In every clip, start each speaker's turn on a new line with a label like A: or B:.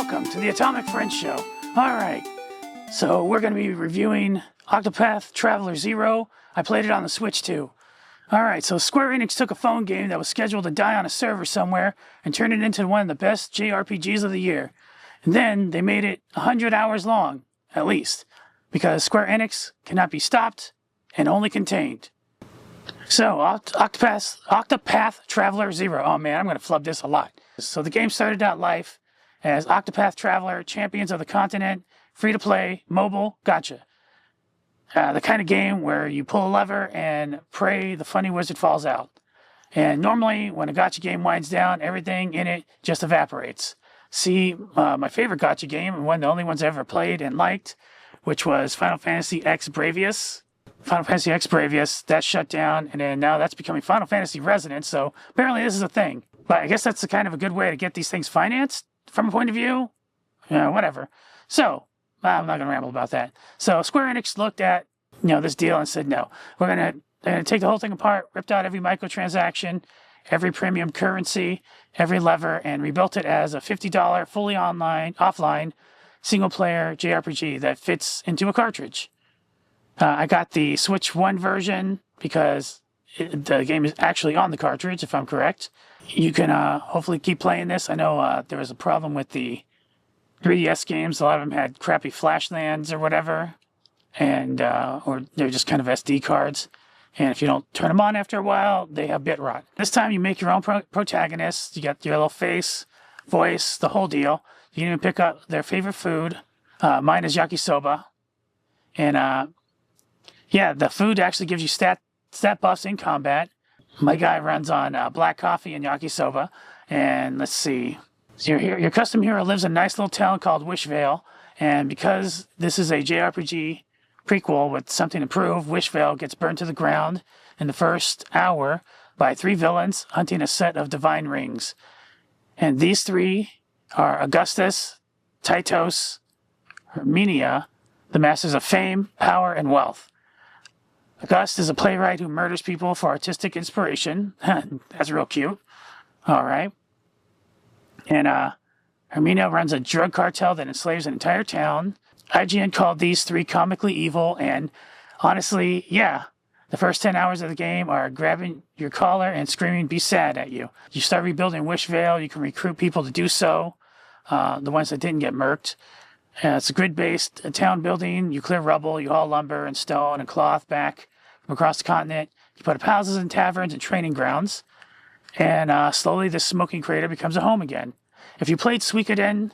A: welcome to the Atomic Friends Show. Alright, so we're going to be reviewing Octopath Traveler 0. I played it on the Switch too. Alright, so Square Enix took a phone game that was scheduled to die on a server somewhere and turned it into one of the best JRPGs of the year. And then they made it 100 hours long, at least, because Square Enix cannot be stopped and only contained. So, Octopath Traveler 0. Oh man, I'm going to flub this a lot. So the game started out life as Octopath Traveler, Champions of the Continent, free-to-play, mobile, gotcha. The kind of game where you pull a lever and pray the funny wizard falls out. And normally, when a gacha game winds down, everything in it just evaporates. See, my favorite gacha game, and one of the only ones I ever played and liked, which was Final Fantasy X Bravious. Final Fantasy X Bravious, that shut down, and then now that's becoming Final Fantasy Resonance, so apparently this is a thing. But I guess that's kind of a good way to get these things financed, from a point of view. Whatever. So, I'm not going to ramble about that. So, Square Enix looked at, this deal and said, no, we're going to take the whole thing apart, ripped out every microtransaction, every premium currency, every lever, and rebuilt it as a $50 fully offline, single-player JRPG that fits into a cartridge. I got the Switch 1 version because the game is actually on the cartridge, if I'm correct. You can hopefully keep playing this. I know there was a problem with the 3DS games. A lot of them had crappy flash lands or whatever, and or they're just kind of SD cards. And if you don't turn them on after a while, they have bit rot. This time you make your own protagonists. You got your little face, voice, the whole deal. You can even pick up their favorite food. Mine is yakisoba. And yeah, the food actually gives you stat buffs in combat. My guy runs on black coffee and yakisoba. And let's see. So your custom hero lives in a nice little town called Wishvale. And because this is a JRPG prequel with something to prove, Wishvale gets burned to the ground in the first hour by 3 villains hunting a set of divine rings. And these 3 are Augustus, Titos, Herminia, the masters of fame, power, and wealth. August is a playwright who murders people for artistic inspiration. That's real cute. All right. And Herminia runs a drug cartel that enslaves an entire town. IGN called these 3 comically evil, and honestly, yeah, the first 10 hours of the game are grabbing your collar and screaming, be sad at you. You start rebuilding Wishvale, you can recruit people to do so, the ones that didn't get murked. It's a grid-based town building. You clear rubble, you haul lumber and stone and cloth back from across the continent. You put up houses and taverns and training grounds. And slowly this smoking crater becomes a home again. If you played Suikoden,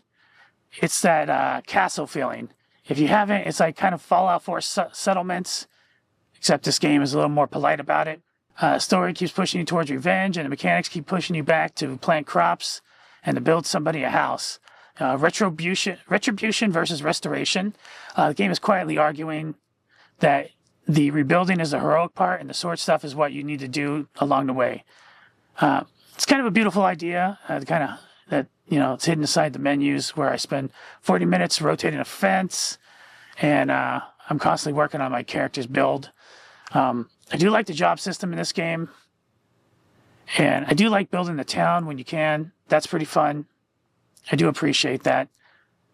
A: it's that castle feeling. If you haven't, it's like kind of Fallout 4 settlements, except this game is a little more polite about it. Story keeps pushing you towards revenge, and the mechanics keep pushing you back to plant crops and to build somebody a house. Retribution versus restoration. The game is quietly arguing that the rebuilding is the heroic part and the sword stuff is what you need to do along the way. It's kind of a beautiful idea, it's hidden inside the menus where I spend 40 minutes rotating a fence, and I'm constantly working on my character's build. I do like the job system in this game, and I do like building the town when you can. That's pretty fun. I do appreciate that.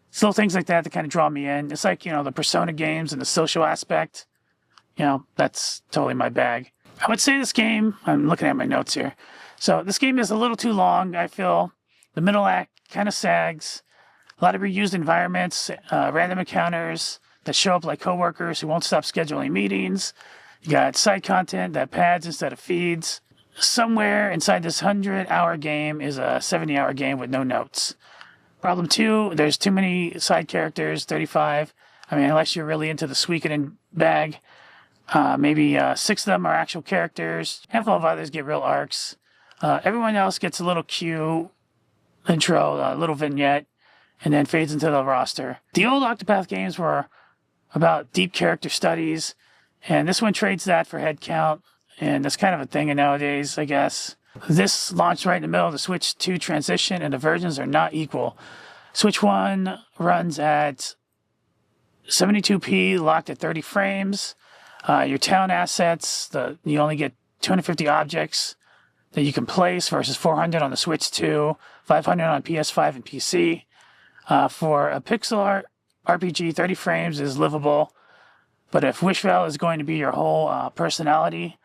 A: It's little things like that kind of draw me in. It's like, the Persona games and the social aspect. That's totally my bag. I would say this game, I'm looking at my notes here. So this game is a little too long, I feel. The middle act kind of sags. A lot of reused environments, random encounters that show up like coworkers who won't stop scheduling meetings. You got side content that pads instead of feeds. Somewhere inside this 100-hour game is a 70-hour game with no notes. Problem 2, there's too many side characters, 35. Unless you're really into the Suikoden bag. Maybe 6 of them are actual characters. A handful of others get real arcs. Everyone else gets a little cue intro, a little vignette, and then fades into the roster. The old Octopath games were about deep character studies, and this one trades that for head count, and that's kind of a thing nowadays, I guess. This launched right in the middle of the Switch 2 transition, and the versions are not equal. Switch 1 runs at 72p, locked at 30 frames. Your town assets, you only get 250 objects that you can place versus 400 on the Switch 2, 500 on PS5 and PC. For a pixel art RPG, 30 frames is livable. But if Wishvale is going to be your whole personality,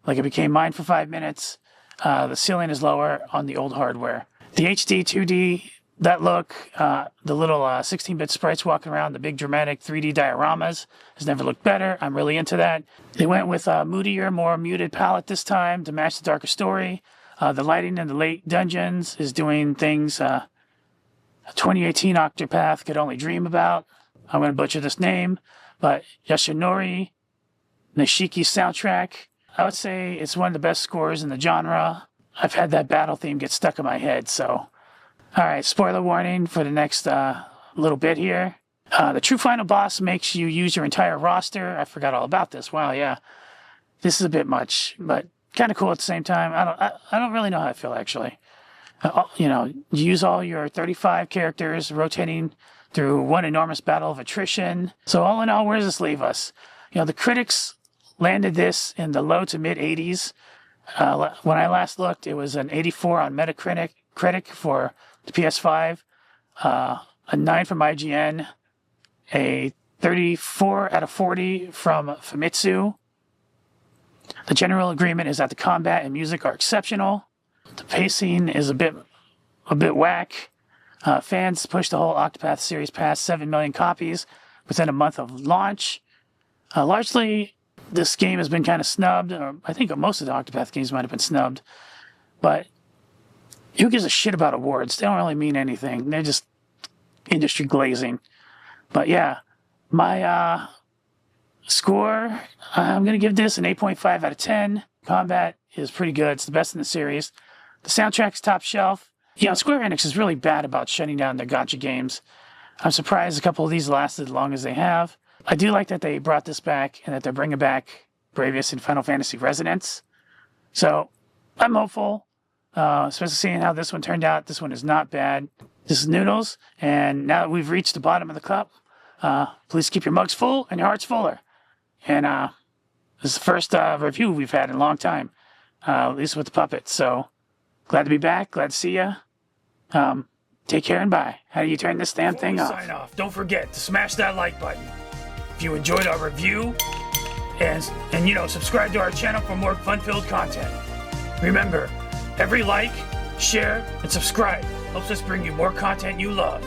A: like it became mine for 5 minutes, the ceiling is lower on the old hardware. The HD 2D, that look, the little 16-bit sprites walking around, the big dramatic 3D dioramas has never looked better. I'm really into that. They went with a moodier, more muted palette this time to match the darker story. The lighting in the late dungeons is doing things a 2018 Octopath could only dream about. I'm going to butcher this name, but Yoshinori Nishiki's soundtrack, I would say it's one of the best scores in the genre. I've had that battle theme get stuck in my head, so... Alright, spoiler warning for the next little bit here. The true final boss makes you use your entire roster. I forgot all about this. Wow, yeah. This is a bit much, but kind of cool at the same time. I don't really know how I feel, actually. You use all your 35 characters, rotating through one enormous battle of attrition. So all in all, where does this leave us? The critics landed this in the low to mid 80s. When I last looked, it was an 84 on Metacritic for the PS5, a 9 from IGN, a 34 out of 40 from Famitsu. The general agreement is that the combat and music are exceptional. The pacing is a bit whack. Fans pushed the whole Octopath series past 7 million copies within a month of launch. Largely, this game has been kind of snubbed, or I think most of the Octopath games might have been snubbed, but who gives a shit about awards? They don't really mean anything. They're just industry glazing. But yeah, my score, I'm going to give this an 8.5 out of 10. Combat is pretty good. It's the best in the series. The soundtrack's top shelf. Square Enix is really bad about shutting down their gacha games. I'm surprised a couple of these lasted as long as they have. I do like that they brought this back and that they're bringing back Bravious and Final Fantasy Resonance. So I'm hopeful. Especially seeing how this one turned out. This one is not bad. This is Noodlez, and now that we've reached the bottom of the cup, please keep your mugs full and your hearts fuller. And this is the first review we've had in a long time, at least with the puppet. So glad to be back. Glad to see ya. Take care and bye. How do you turn this damn thing off? Sign off. Don't forget to smash that like button if you enjoyed our review, and subscribe to our channel for more fun-filled content. Remember, every like, share, and subscribe helps us bring you more content you love.